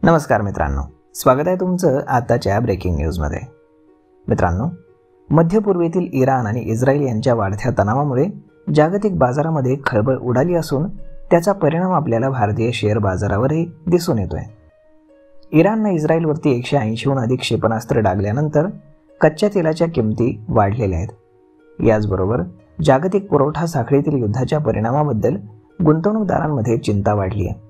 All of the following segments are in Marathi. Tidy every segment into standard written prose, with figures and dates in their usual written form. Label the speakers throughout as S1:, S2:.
S1: नमस्कार मित्रांनो, स्वागत आहे तुमचं आताच्या ब्रेकिंग न्यूजमध्ये। मित्रांनो, मध्य पूर्वेतील इराण आणि इस्रायल यांच्या वाढत्या तणावामुळे जागतिक बाजारामध्ये खळबळ उडाली असून त्याचा परिणाम आपल्याला भारतीय शेअर बाजारावरही दिसून येतोय। इराणने इस्रायलवरती 180हून अधिक क्षेपणास्त्र डागल्यानंतर कच्च्या तेलाच्या किमती वाढलेल्या आहेत। याचबरोबर जागतिक पुरवठा साखळीतील युद्धाच्या परिणामाबद्दल गुंतवणूकदारांमध्ये चिंता वाढली आहे।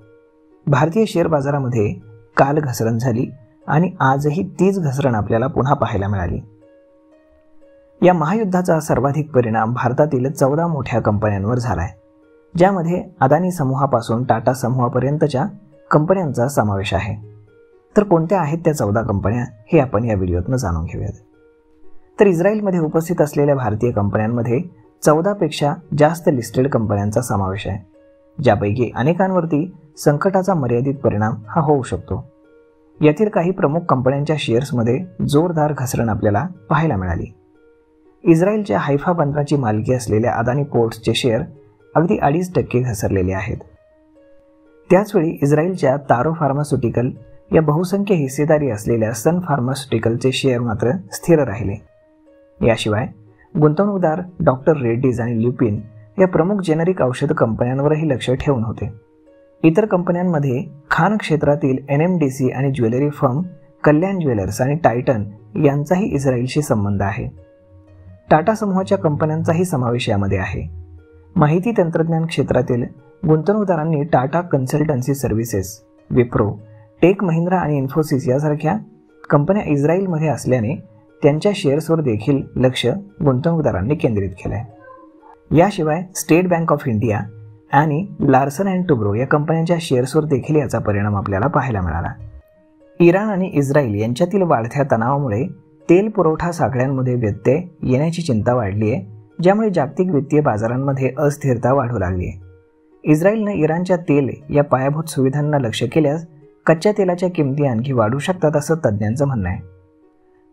S1: भारतीय शेअर बाजारामध्ये काल घसरण झाली आणि आजही तीच घसरण आपल्याला पुन्हा पाहायला मिळाली। या महायुद्धाचा सर्वाधिक परिणाम भारतातील 14 मोठ्या कंपन्यांवर झालाय, ज्यामध्ये अदानी समूहापासून टाटा समूहापर्यंतच्या कंपन्यांचा समावेश आहे। तर कोणत्या आहेत त्या 14 कंपन्या हे आपण या व्हिडिओतून जाणून घेऊयात। तर इस्रायलमध्ये उपस्थित असलेल्या भारतीय कंपन्यांमध्ये 14 पेक्षा जास्त लिस्टेड कंपन्यांचा समावेश आहे, ज्यापैकी अनेकांवरती संकटाचा मर्यादित परिणाम हा होऊ शकतो। यातील काही प्रमुख कंपन्यांच्या शेअर्समध्ये जोरदार घसरण आपल्याला पाहायला मिळाली। इस्रायलच्या हैफा बंदराची मालकी असलेल्या अदानी पोर्ट्सचे शेअर अगदी 2.5% घसरलेले आहेत। त्याचवेळी इस्रायलच्या तारो फार्मास्युटिकल या बहुसंख्य हिस्सेदारी असलेल्या सन फार्मास्युटिकलचे शेअर मात्र स्थिर राहिले। याशिवाय गुंतवणूकदार डॉक्टर रेड्डीज आणि ल्युपिन या प्रमुख जेनेरिक औषध कंपन्यांवरही लक्ष ठेवून होते। इतर कंपन्यांमध्ये खाण क्षेत्रातील NMDC आणि ज्वेलरी फर्म कल्याण ज्वेलर्स आणि टायटन यांचाही इस्रायलशी संबंध आहे। टाटा समूहाच्या कंपन्यांचाही समावेश यामध्ये आहे। माहिती तंत्रज्ञान क्षेत्रातील गुंतवणूकदारांनी Tata Consultancy Services, Wipro, Tech Mahindra आणि इन्फोसिस यासारख्या कंपन्या इस्रायलमध्ये असल्याने त्यांच्या शेअर्सवर देखील लक्ष गुंतवणूकदारांनी केंद्रित केले आहे। याशिवाय स्टेट बँक ऑफ इंडिया आणि लार्सन अँड टुब्रो या कंपन्यांच्या शेअर्सवर देखील याचा परिणाम आपल्याला पाहायला मिळाला। इराण आणि इस्रायल यांच्यातील वाढत्या तणावामुळे तेल पुरवठा साखळ्यांमध्ये व्यत्यय येण्याची चिंता वाढली आहे, ज्यामुळे जागतिक वित्तीय बाजारांमध्ये अस्थिरता वाढू लागली आहे। इस्रायलने इराणच्या तेल या पायाभूत सुविधांना लक्ष्य केल्यास कच्च्या तेलाच्या किमती आणखी वाढू शकतात असं तज्ज्ञांचं म्हणणं आहे।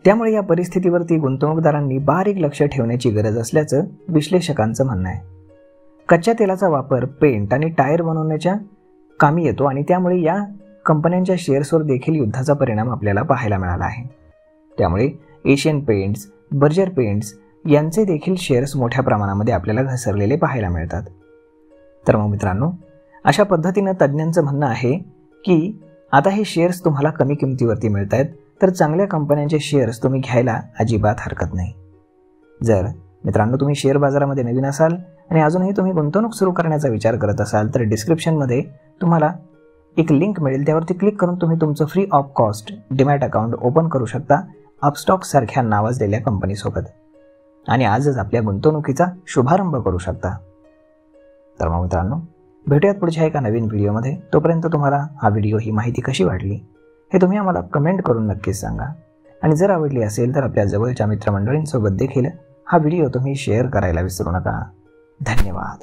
S1: त्यामुळे या परिस्थितीवरती गुंतवणूकदारांनी बारीक लक्ष ठेवण्याची गरज असल्याचं विश्लेषकांचं म्हणणं आहे। कच्च्या तेलाचा वापर पेंट आणि टायर बनवण्याच्या कामी येतो आणि त्यामुळे या कंपन्यांच्या शेअर्सवर देखील युद्धाचा परिणाम आपल्याला पाहायला मिळाला आहे। त्यामुळे एशियन पेंट्स, बर्जर पेंट्स यांचे देखील शेअर्स मोठ्या प्रमाणामध्ये आपल्याला घसरलेले पाहायला मिळतात। तर मग मित्रांनो, अशा पद्धतीनं तज्ज्ञांचं म्हणणं आहे की आता हे शेअर्स तुम्हाला कमी किमतीवरती मिळत आहेत, तर चांगल्या कंपन्यांचे शेअर्स तुम्ही घ्यायला अजिबात हरकत नाही। जर मित्रांनो तुम्ही शेअर बाजारामध्ये नवीन असाल आणि अजूनही तुम्ही गुंतवणूक सुरू करण्याचा विचार करत असाल तर डिस्क्रिप्शनमध्ये तुम्हाला एक लिंक मिळेल, त्यावरती क्लिक करून तुम्ही तुमचं free of cost demat account open करू शकता अपस्टॉक सारख्या नावाजलेल्या कंपनीसोबत आणि आजच आपल्या गुंतवणुकीचा शुभारंभ करू शकता। तर मग मित्रांनो, भेटूयात पुढच्या एका नवीन व्हिडिओमध्ये। तोपर्यंत तुम्हाला हा व्हिडिओ ही माहिती कशी वाटली हे तुम्ही आम्हाला कमेंट करून नक्कीच सांगा आणि जर आवडली असेल तर आपल्या जवळच्या मित्रमंडळींसोबत देखील हा व्हिडिओ तुम्ही शेअर करायला विसरू नका। धन्यवाद।